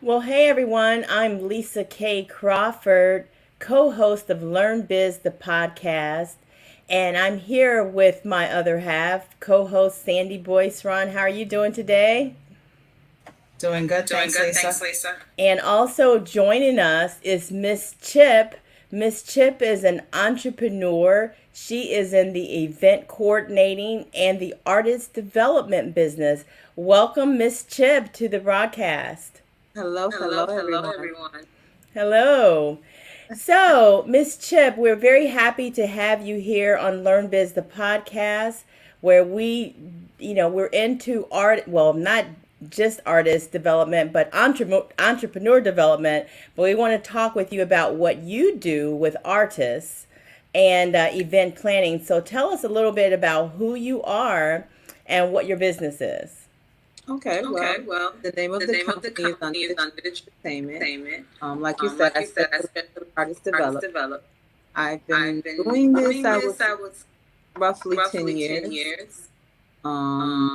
Well, hey everyone, I'm Lisa K. Crawford, co host of LearnBiz The Podcast, and I'm here with my other half, co host Sandy Boisrond. How are you doing today? Doing good, Doing thanks, good, Lisa. thanks, Lisa. And also joining us is Miss Chip. Miss Chip is an entrepreneur. She is in the event coordinating and the artist development business. Welcome, Miss Chip, to the broadcast. Hello, hello, Hello, everyone. everyone. Hello. So, Miss Chip, we're very happy to have you here on Learn Biz the podcast, where we're into art. Well, not just artist development, but entrepreneur development. But we want to talk with you about what you do with artists and event planning. So, tell us a little bit about who you are and what your business is. Okay, Okay, well, well, the name of the the name of the company is company Under is the Tree Under the Tree Entertainment. Entertainment. Like you said, Like I you said, I specialize in specialize artist in artist development. development. I've I've been been doing this, doing I this, would I say, was roughly 10 roughly 10 years. years.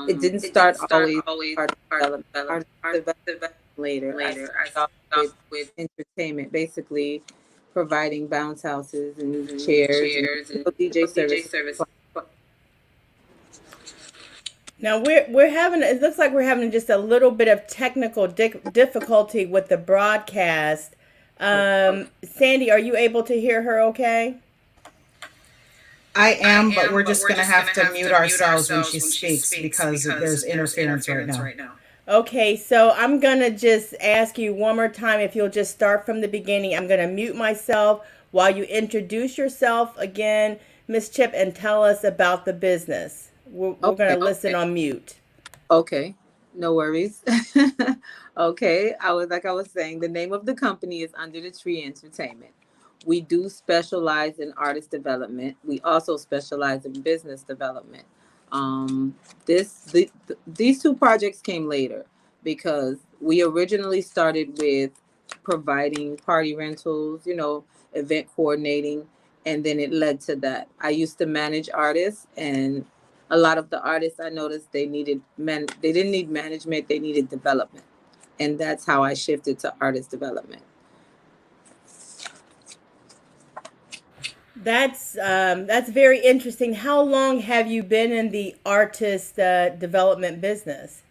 It didn't It didn't start start always always artist development. Artist art development development later. I later. I started off started with off with entertainment, basically providing bounce houses and chairs and chairs and DJ DJ services. service. Now we're having it looks like we're having just a little bit of technical difficulty with the broadcast. Sandy, are you able to hear her okay? I I am, but am, we're but just we're going to just going have to to have mute to mute ourselves when she ourselves when she speaks speaks because because there's there's interference right interference now. right now. Okay, so I'm gonna just ask you one more time if you'll just start from the beginning. I'm gonna mute myself while you introduce yourself again, Miss Chip, and tell us about the business. We're gonna Okay. listen on mute. Okay, no worries. Okay, I was saying, the name of the company is Under the Tree Entertainment. We do specialize in artist development. We also specialize in business development. Um, these two projects came later because we originally started with providing party rentals, event coordinating, and then it led to that. I used to manage artists, and a lot of the artists I noticed they didn't need management, they needed development. And that's how I shifted to artist development. That's very interesting. How long have you been in the artist development business?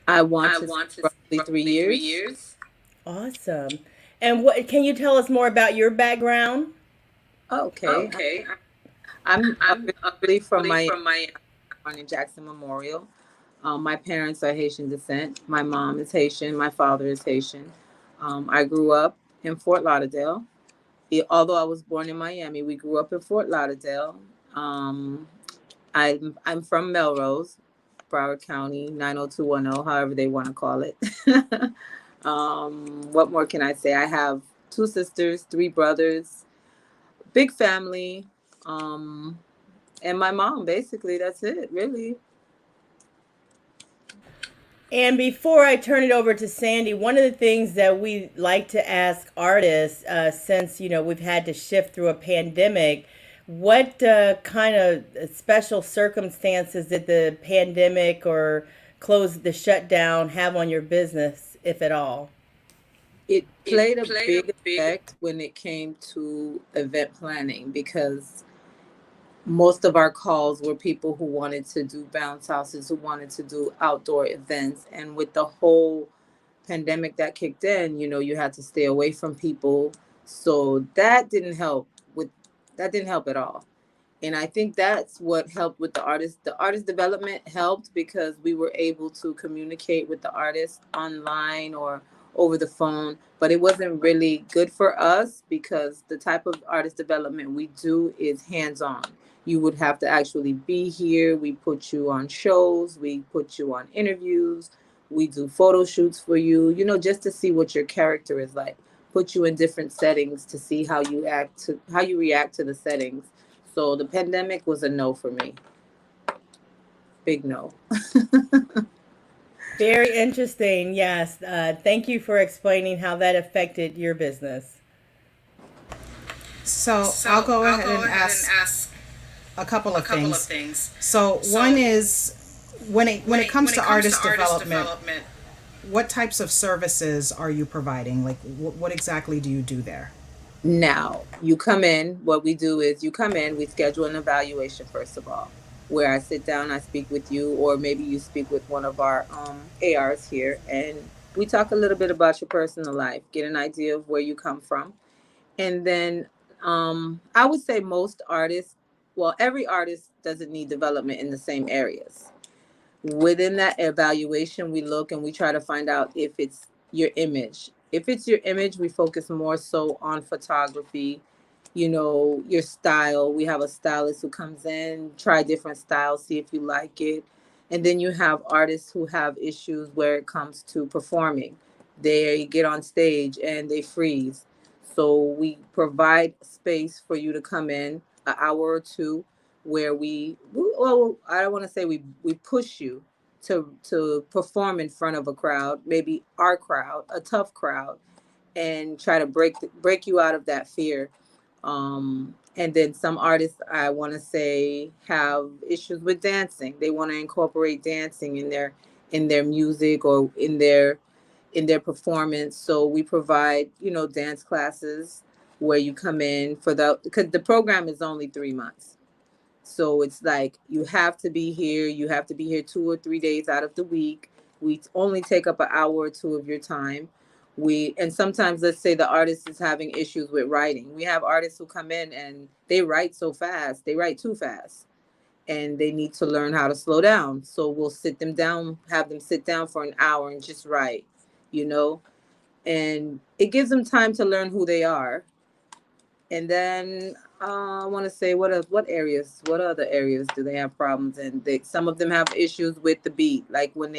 I want I to say want to say roughly three roughly three years. years. Awesome. And what can you tell us more about your background? Okay. Okay, I'm I'm originally from originally Miami, from Miami. born in Jackson Memorial. My parents are Haitian descent. My mom is Haitian. My father is Haitian. I grew up in Fort Lauderdale. Although I was born in Miami, we grew up in Fort Lauderdale. Um, I'm from Melrose, Broward County, 90210, however they want to call it. What more can I say? I have two sisters, three brothers, big family, um, and my mom. Basically, that's it, really. And before I turn it over to Sandy, one of the things that we like to ask artists, since we've had to shift through a pandemic, what kind of special circumstances did the pandemic or close the shutdown have on your business, if at all? It It played a played a big big. effect when it came to event planning because most of our calls were people who wanted to do bounce houses, who wanted to do outdoor events. And with the whole pandemic that kicked in, you had to stay away from people. So that didn't help at all. And I think that's what helped with the artist. The artist development helped because we were able to communicate with the artist online or over the phone, but it wasn't really good for us because the type of artist development we do is hands on. You would have to actually be here. We put you on shows, we put you on interviews, we do photo shoots for you, just to see what your character is like. Put you in different settings to see how you react to the settings. So the pandemic was a no for me. Big no. Very interesting. Yes. Thank you for explaining how that affected your business. So I'll So go I'll ahead go and ahead and ask ask a couple a of couple of things. things. So one So is when it when comes it to comes to artist artist development, development, what types of services are you providing? Like, what exactly do you do there? Now, you come in, what we do is you come in, we schedule an evaluation first of all, where I sit down, I speak with you, or maybe you speak with one of our ARs here, and we talk a little bit about your personal life, get an idea of where you come from. And then I would say most artists, well, every artist doesn't need development in the same areas. Within that evaluation, we look and we try to find out if it's your image. If it's your image, we focus more so on photography, your style. We have a stylist who comes in, try different styles, see if you like it. And then you have artists who have issues where it comes to performing. They get on stage and they freeze. So we provide space for you to come in an hour or two where well, I don't want to say we push you to perform in front of a crowd, maybe our crowd, a tough crowd, and try to break you out of that fear. And then some artists, I want to say, have issues with dancing. They want to incorporate dancing in their music or in their performance. So we provide, dance classes where you come in because the program is only 3 months. So it's like you have to be here. You have to be here 2 or 3 days out of the week. We only take up an hour or two of your time. And sometimes, let's say the artist is having issues with writing. We have artists who come in and they write so fast, they write too fast, and they need to learn how to slow down. So we'll sit them down, have them sit down for an hour and just write, you know, and it gives them time to learn who they are. And then I want to say what other areas do they have problems in? Some of them have issues with the beat. Like when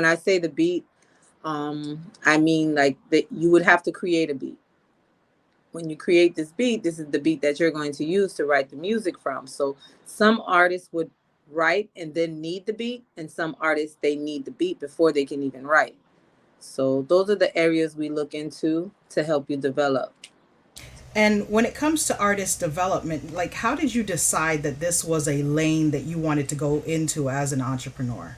I say the beat, I mean like that you would have to create a beat. When you create this beat, this is the beat that you're going to use to write the music from. So some artists would write and then need the beat, and some artists they need the beat before they can even write. So those are the areas we look into to help you develop. And when it comes to artist development, like, how did you decide that this was a lane that you wanted to go into as an entrepreneur?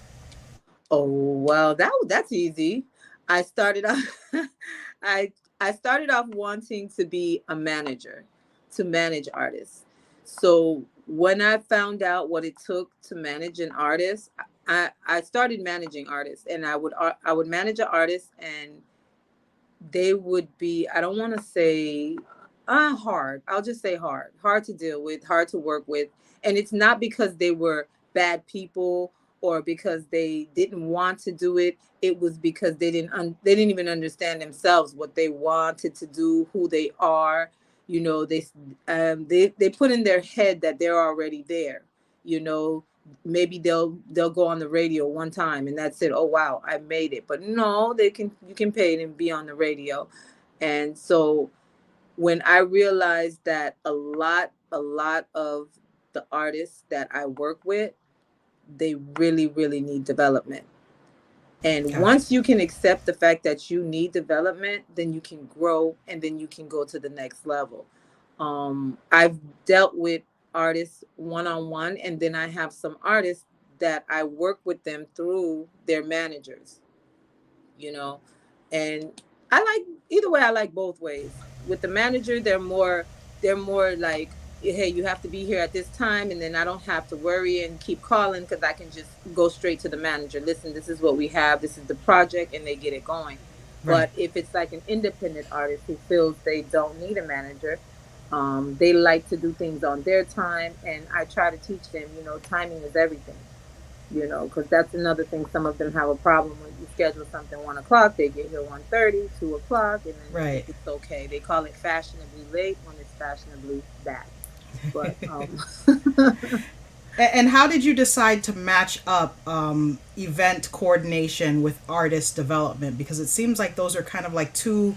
Oh well, that's easy. I started off I I started off wanting to be a manager, to manage artists. So when I found out what it took to manage an artist, I started managing artists, and I would manage an artist, and they would be, I don't want to say hard. I'll just say hard to deal with, hard to work with. And it's not because they were bad people or because they didn't want to do it. It was because they didn't even understand themselves what they wanted to do, who they are. They put in their head that they're already there. You know, maybe they'll go on the radio one time and that's it. Oh wow, I made it. But no, you can pay it and be on the radio. And so when I realized that a lot of the artists that I work with, they really really need development. And Gotcha. once you can accept the fact that you need development, then you can grow and then you can go to the next level. I've dealt with artists one on one, and then I have some artists that I work with them through their managers, you know. And I like either way. I like both ways. With the manager, they're more like, hey, you have to be here at this time, and then I don't have to worry and keep calling because I can just go straight to the manager. Listen, this is what we have. This is the project, and they get it going. Right. But if it's like an independent artist who feels they don't need a manager, they like to do things on their time, and I try to teach them, timing is everything, because that's another thing. Some of them have a problem when you schedule something 1 o'clock, they get here 1:30, 2 o'clock, and then they think Right. it's okay. They call it fashionably late when it's fashionably bad. But And how did you decide to match up event coordination with artist development? Because it seems like those are kind of like two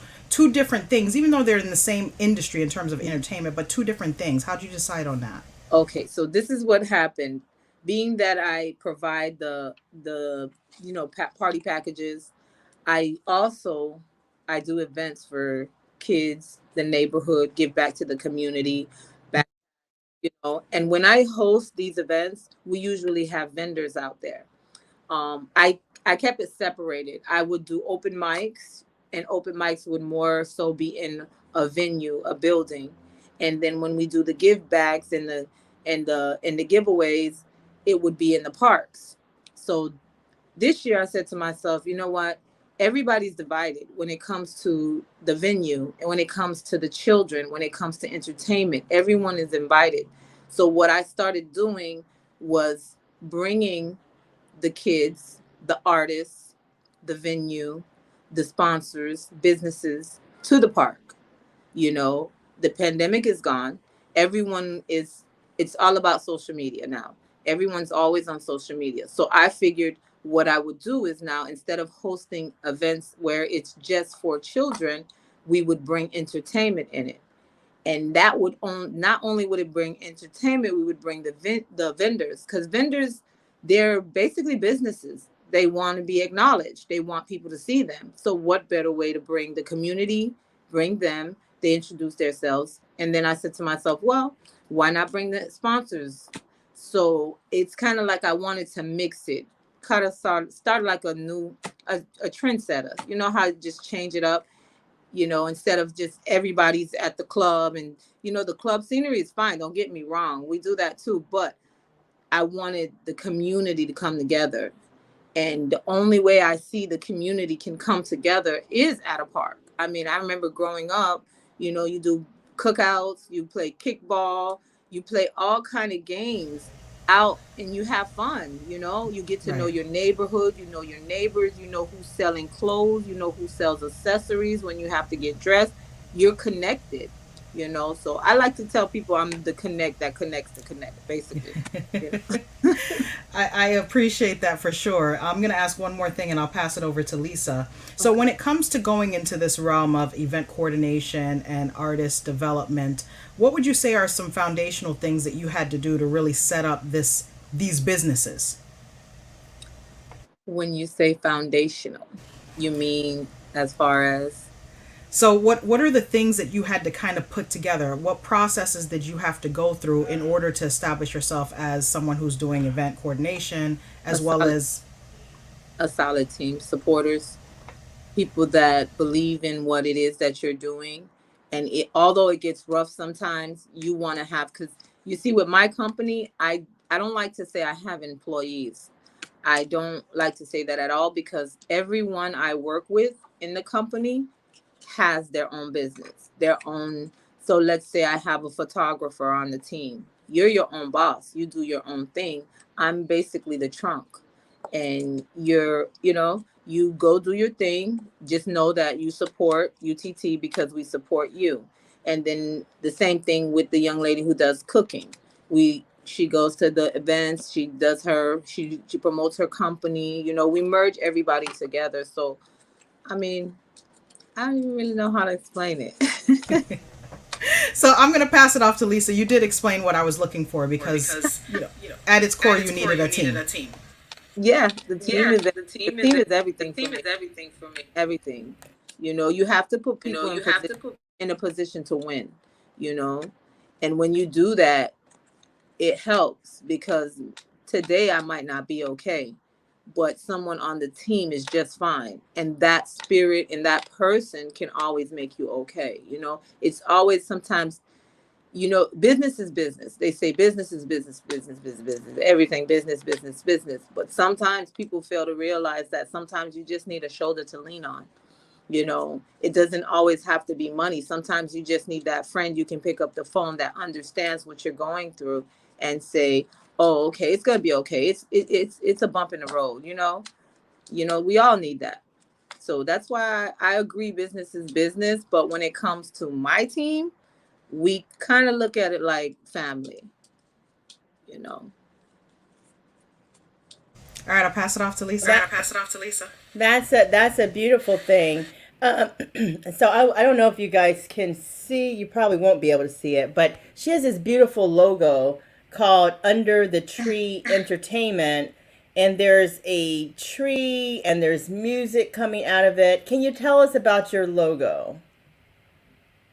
different things, even though they're in the same industry in terms of entertainment, but two different things. How did you decide on that? okay, so this is what happened. Being that I provide the party packages, I also I do events for kids, the neighborhood, give back to the community, and when I host these events, we usually have vendors out there. I I kept it separated. I would do open mics, and open mics would more so be in a venue, a building. And then when we do the give backs and the giveaways, it would be in the parks. So this year I said to myself, you know what? Everybody's divided when it comes to the venue and when it comes to the children, when it comes to entertainment. Everyone is invited. So what I started doing was bringing the kids, the artists, the venue, the sponsors, businesses to the park. You know, the pandemic is gone. Everyone is, it's all about social media now. Everyone's always on social media. So I figured what I would do is now, instead of hosting events where it's just for children, we would bring entertainment in it. And that would not only would it bring entertainment, we would bring the vendors, because vendors, they're basically businesses. They want to be acknowledged. They want people to see them. So what better way to bring the community, bring them, they introduce themselves. And then I said to myself, well, why not bring the sponsors? So it's kind of like I wanted to mix it, kind of start like a trendsetter. You know how you just change it up, instead of just everybody's at the club. And, the club scenery is fine. Don't get me wrong. We do that too. But I wanted the community to come together. And the only way I see the community can come together is at a park. I mean, I remember growing up, you do cookouts, you play kickball, you play all kind of games out, and you have fun. You get to know Right. your neighborhood, you know your neighbors, you know who's selling clothes, you know who sells accessories when you have to get dressed. You're connected. So I like to tell people I'm the connect that connects the connect, basically. I appreciate that for sure. I'm going to ask one more thing and I'll pass it over to Lisa. So, when it comes to going into this realm of event coordination and artist development, what would you say are some foundational things that you had to do to really set up these businesses? When you say foundational, you mean as far as? So, what are the things that you had to kind of put together? What processes did you have to go through in order to establish yourself as someone who's doing event coordination a as well solid, as a solid team, supporters, people that believe in what it is that you're doing. And although it gets rough sometimes, you want to have, because you see, with my company, I don't like to say I have employees. I don't like to say that at all, because everyone I work with in the company has their own business, their own. So let's say I have a photographer on the team. You're your own boss. You do your own thing. I'm basically the trunk. And you go do your thing. Just know that you support UTT because we support you. And then the same thing with the young lady who does cooking. She goes to the events, she promotes her company. We merge everybody together. So I mean, I don't even really know how to explain it. So I'm going to pass it off to Lisa. You did explain what I was looking for because, at its core, you needed a team. Yeah, the team is everything for me. Everything. You have to put people in a position to win. You know, and when you do that, it helps, because today I might not be okay, but someone on the team is just fine. And that spirit and that person can always make you okay. It's always sometimes, business is business. They say business is business, business, business, business, everything business, business, business. But sometimes people fail to realize that sometimes you just need a shoulder to lean on. It doesn't always have to be money. Sometimes you just need that friend you can pick up the phone that understands what you're going through and say, oh, okay, it's gonna be okay. It's a bump in the road. We all need that. So that's why I agree business is business. But when it comes to my team, we kind of look at it like family. All right, I'll pass it off to Lisa. That's a beautiful thing. So I don't know if you guys can see. You probably won't be able to see it, but she has this beautiful logo called Under the Tree Entertainment, and there's a tree and there's music coming out of it. Can you tell us about your logo?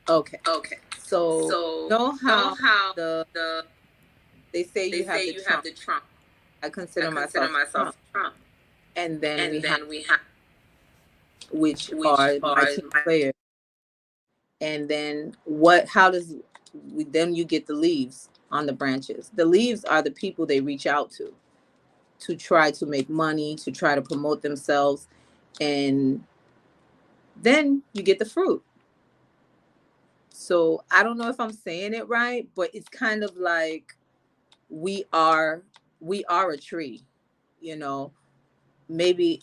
Okay. So how they say you have the trunk. I consider myself Trump. and then we have, we have which which are my are team players. And then how does, then you get the leaves on the branches. The leaves are the people they reach out to try to make money, to try to promote themselves. And then you get the fruit. So I don't know if I'm saying it right, but it's kind of like we are we are a tree, you know. Maybe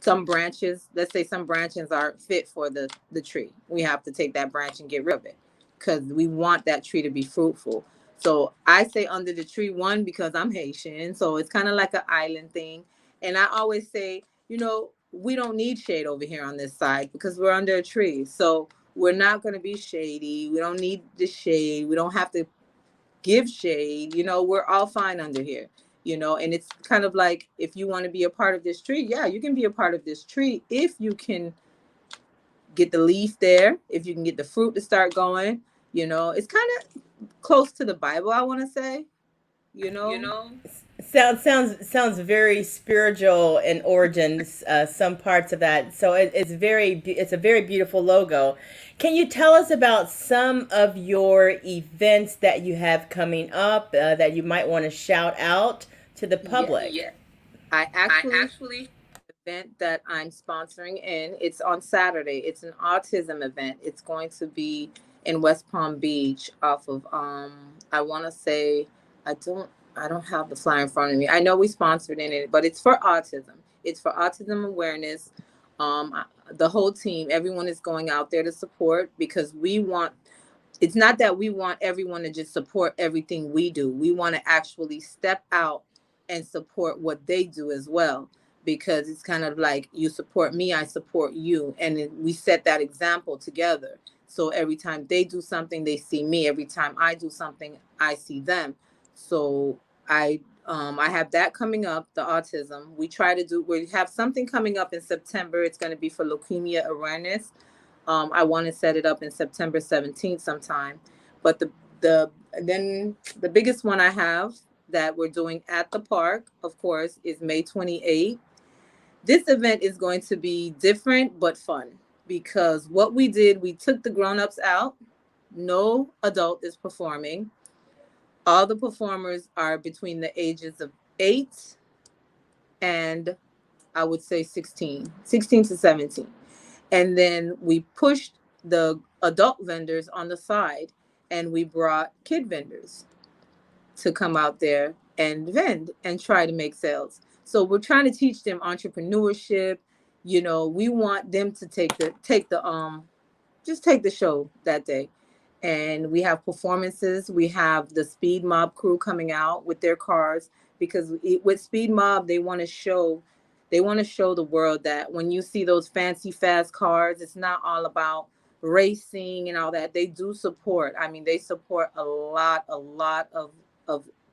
some branches, let's say some branches aren't fit for the tree. We have to take that branch and get rid of it because we want that tree to be fruitful. So I say under the tree, one, because I'm Haitian, so it's kind of like an island thing. And I always say, we don't need shade over here on this side because we're under a tree. So we're not going to be shady. We don't need the shade. We don't have to give shade. We're all fine under here. And it's kind of like, if you want to be a part of this tree, yeah, you can be a part of this tree if you can get the leaf there, if you can get the fruit to start going. It's kind of close to the Bible, I want to say. you you know know sounds very spiritual in origins, some parts of that. So it's a very beautiful logo. Can you tell us about some of your events that you have coming up, that you might want to shout out to the public? Yeah. I actually event that I'm sponsoring in. It's on Saturday. It's an autism event. It's going to be in West Palm Beach off of I want to say, I don't have the flyer in front of me. I know we sponsored in it, but it's for autism. It's for autism awareness. The whole team, everyone is going out there to support because it's not that we want everyone to just support everything we do. We want to actually step out and support what they do as well, because it's kind of like, you support me, I support you. And we set that example together. So every time they do something, they see me. Every time I do something, I see them. So I have that coming up, the autism. We have something coming up in September. It's going to be for leukemia awareness. I want to set it up in September 17th sometime. But then the biggest one I have that we're doing at the park, of course, is May 28th. This event is going to be different but fun, because what we did, we took the grown-ups out. No adult is performing. All the performers are between the ages of 8 and, I would say, 16 to 17. And then we pushed the adult vendors on the side, and we brought kid vendors to come out there and vend and try to make sales. So we're trying to teach them entrepreneurship. We want them to take the show that day. And we have performances. We have the Speed Mob crew coming out with their cars, because with Speed Mob, they want to show the world that when you see those fancy fast cars, it's not all about racing and all that. They do support. I mean, they support a lot of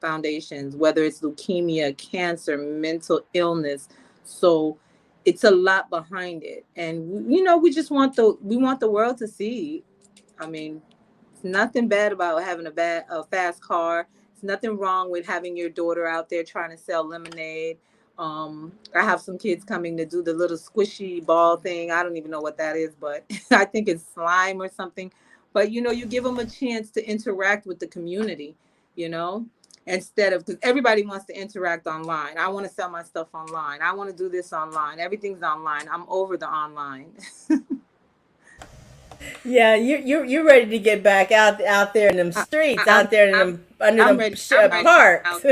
foundations, whether it's leukemia, cancer, mental illness. So it's a lot behind it. And we want the world to see. I mean, it's nothing bad about having a fast car. It's nothing wrong with having your daughter out there trying to sell lemonade. I have some kids coming to do the little squishy ball thing. I don't even know what that is, but I think it's slime or something. But you give them a chance to interact with the community, you know, instead of, because everybody wants to interact online. I want to sell my stuff online. I want to do this online. Everything's online. I'm over the online. Yeah, you're ready to get back out there in them streets, out there in them under I'm them ready. parks.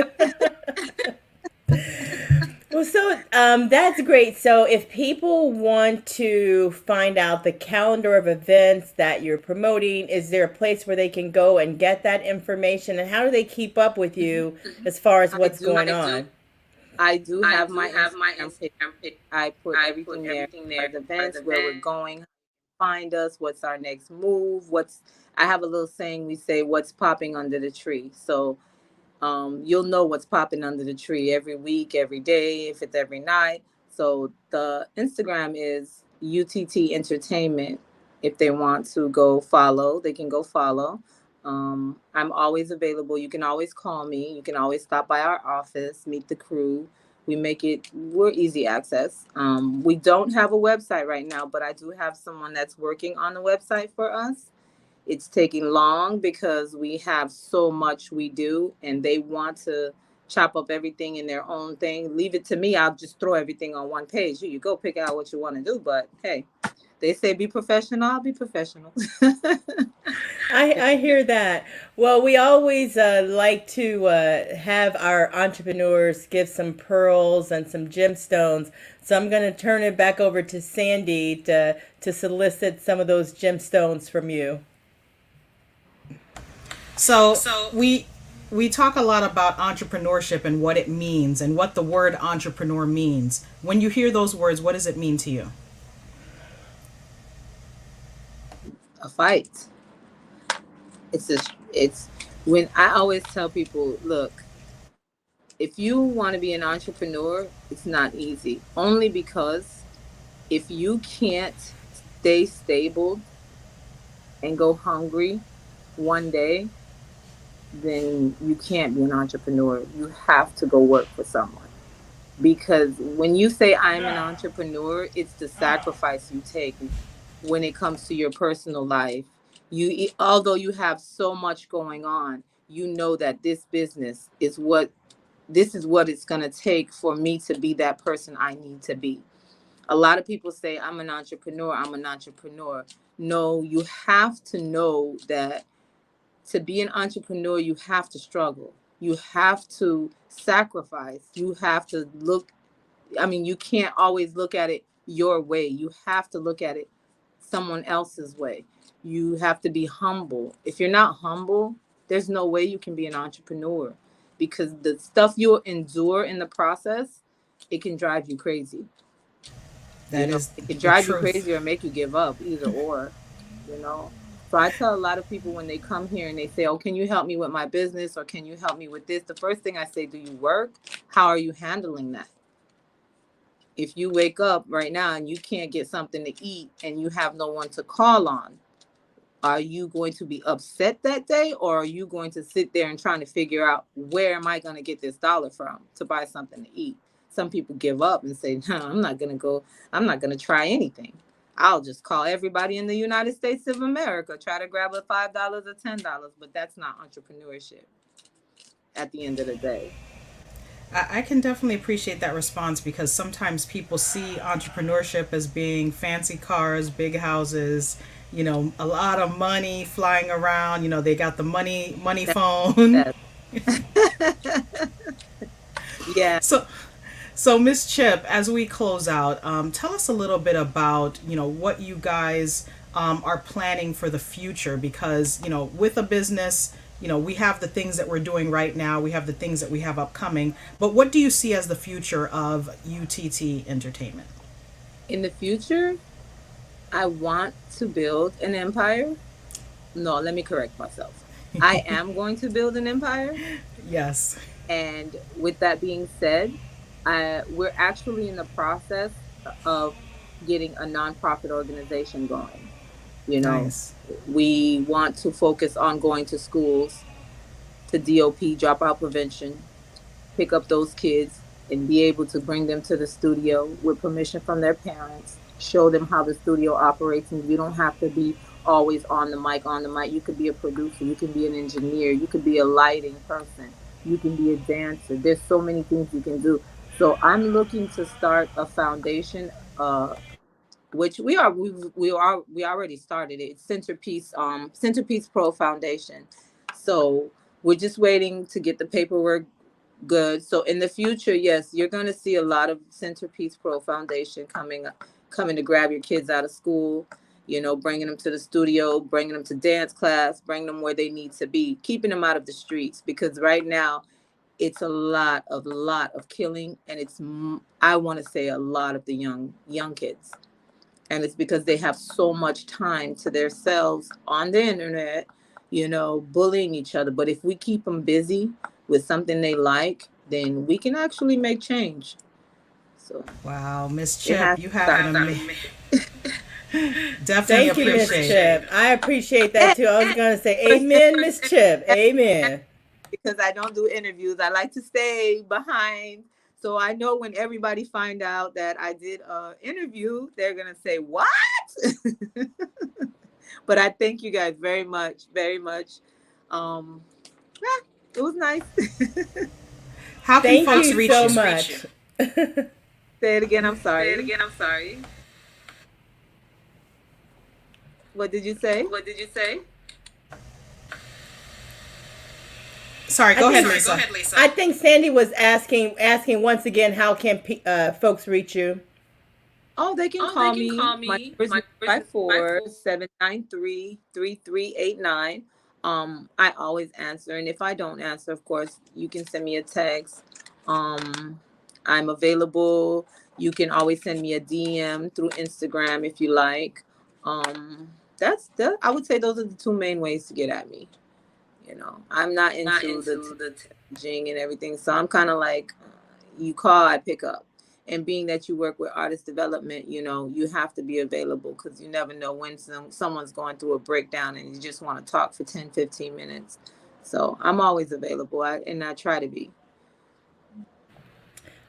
Well, so that's great. So if people want to find out the calendar of events that you're promoting, is there a place where they can go and get that information? And how do they keep up with you as far as what's going on? I do have my Instagram page. I put everything there. The events, where we're going, find us, what's our next move, I have a little saying we say, what's popping under the tree. So you'll know what's popping under the tree every week, every day, if it's every night. So the Instagram is UTT Entertainment. If they want to go follow, they can go follow. I'm always available. You can always call me. You can always stop by our office, meet the crew. we're easy access. We don't have a website right now, but I do have someone that's working on the website for us. It's taking long because we have so much we do and they want to chop up everything in their own thing. Leave it to me. I'll just throw everything on one page. Here you go, pick out what you want to do. But hey, they say be professional, I'll be professional. I hear that. Well, we always like to have our entrepreneurs give some pearls and some gemstones. So I'm going to turn it back over to Sandy to solicit some of those gemstones from you. So we talk a lot about entrepreneurship and what it means and what the word entrepreneur means. When you hear those words, what does it mean to you? A fight. It's when I always tell people, look, if you want to be an entrepreneur, it's not easy. Only because if you can't stay stable and go hungry one day, then you can't be an entrepreneur. You have to go work for someone. Because when you say I'm an entrepreneur, it's the sacrifice you take when it comes to your personal life. Although you have so much going on, you know that this is what it's going to take for me to be that person I need to be. A lot of people say I'm an entrepreneur. No, you have to know that to be an entrepreneur, you have to struggle. You have to sacrifice. You have to you can't always look at it your way. You have to look at it someone else's way. You have to be humble. If you're not humble, there's no way you can be an entrepreneur, because the stuff you'll endure in the process, it can drive you crazy. It can drive you crazy or make you give up, either or, So I tell a lot of people when they come here and they say, oh, can you help me with my business, or can you help me with this? The first thing I say, do you work? How are you handling that? If you wake up right now and you can't get something to eat and you have no one to call on, are you going to be upset that day, or are you going to sit there and trying to figure out, where am I going to get this dollar from to buy something to eat? Some people give up and say, no, I'm not going to try anything. I'll just call everybody in the United States of America, try to grab a $5 or $10, but that's not entrepreneurship at the end of the day. I can definitely appreciate that response, because sometimes people see entrepreneurship as being fancy cars, big houses, a lot of money flying around. They got the money phone. Yeah. So Miss Chip, as we close out, tell us a little bit about, what you guys are planning for the future, because, with a business, we have the things that we're doing right now. We have the things that we have upcoming. But what do you see as the future of UTT Entertainment? In the future, I want to build an empire. No, let me correct myself. I am going to build an empire. Yes. And with that being said, we're actually in the process of getting a nonprofit organization going. Nice. We want to focus on going to schools, to DOP, dropout prevention, pick up those kids and be able to bring them to the studio with permission from their parents, show them how the studio operates. And you don't have to be always on the mic. You could be a producer, you can be an engineer, you could be a lighting person, you can be a dancer. There's so many things you can do. So I'm looking to start a foundation, which we already started it. It's Centerpiece Pro Foundation. So we're just waiting to get the paperwork good. So in the future, yes, you're going to see a lot of Centerpiece Pro Foundation coming to grab your kids out of school, bringing them to the studio, bringing them to dance class, bringing them where they need to be, keeping them out of the streets, because right now it's a lot of killing, and it's, I want to say, a lot of the young kids. And it's because they have so much time to themselves on the internet, bullying each other. But if we keep them busy with something they like, then we can actually make change. So, wow, Miss Chip, you have an amazing. Definitely Thank you, Miss Chip. I appreciate that too. I was going to say, amen, Miss Chip. Amen. Because I don't do interviews, I like to stay behind So I know when everybody find out that I did a interview, they're gonna say, "What?" But I thank you guys very much, very much. Um, it was nice. How can Thank folks you reach so you? much. Say it again. I'm sorry. What did you say? Sorry, I go think- ahead, Lisa. I think Sandy was asking once again, how can folks reach you? Oh, they can call me. My number is 954-793-3389. I always answer, and if I don't answer, of course, you can send me a text. I'm available. You can always send me a DM through Instagram if you like. That's I would say those are the two main ways to get at me. I'm not into the jing and everything, so I'm kind of like, you call, I pick up. And being that you work with artist development, you have to be available, because you never know when someone's going through a breakdown and you just want to talk for 10-15 minutes. So I'm always available, and I try to be.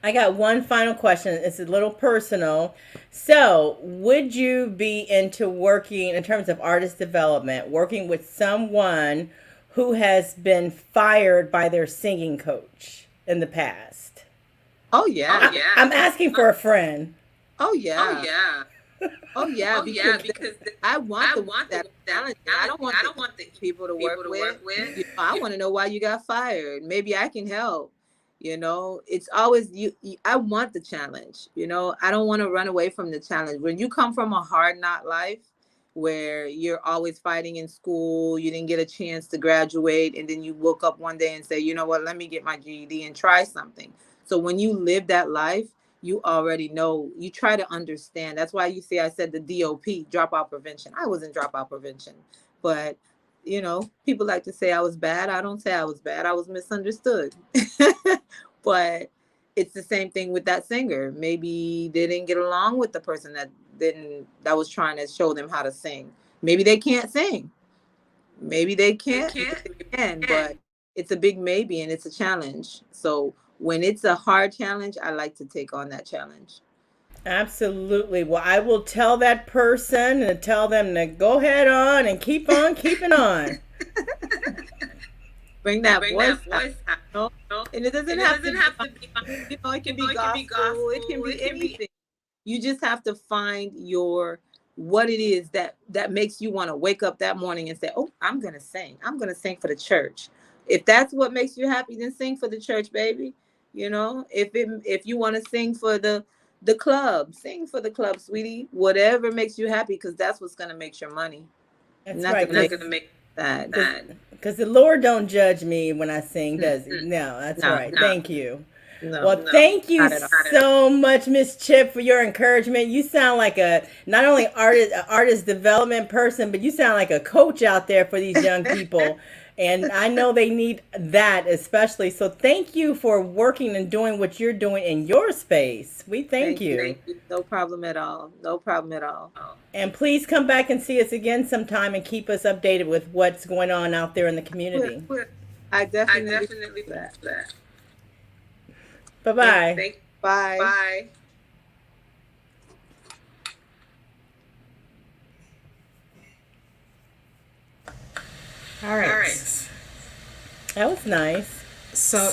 I got one final question. It's a little personal. So, would you be into working in terms of artist development, working with someone who has been fired by their singing coach in the past? Oh yeah. I'm asking for a friend. Oh yeah. Because I want that talent. I don't want the people to work with. I want to know why you got fired. Maybe I can help. It's always I want the challenge. I don't want to run away from the challenge. When you come from a hard knock life where you're always fighting in school, you didn't get a chance to graduate, and then you woke up one day and say, you know what, let me get my GED and try something. So when you live that life, you already know, you try to understand. That's why you see I said the DOP, dropout prevention. I wasn't dropout prevention, but people like to say I was bad. I don't say I was bad. I was misunderstood. But it's the same thing with that singer. Maybe they didn't get along with the person that was trying to show them how to sing. Maybe they can't sing. Maybe they can't. But it's a big maybe, and it's a challenge. So when it's a hard challenge, I like to take on that challenge. Absolutely. Well, I will tell that person and tell them to go head on and keep on keeping on. Bring that voice out. And it doesn't have to be, it can be gospel, it can be anything. You just have to find what it is that makes you want to wake up that morning and say, oh, I'm going to sing. I'm going to sing for the church. If that's what makes you happy, then sing for the church, baby. If you want to sing for the club, sing for the club, sweetie. Whatever makes you happy, because that's what's going to make your money. That's right. Not going to make that. Because the Lord don't judge me when I sing, does he? No, that's right. Thank you. Thank you so much, Miss Chip, for your encouragement. You sound like not only artist development person, but you sound like a coach out there for these young people. And I know they need that especially. So thank you for working and doing what you're doing in your space. We thank you. No problem at all. And please come back and see us again sometime and keep us updated with what's going on out there in the community. I definitely do that. Bye-bye. Bye. All right. That was nice. So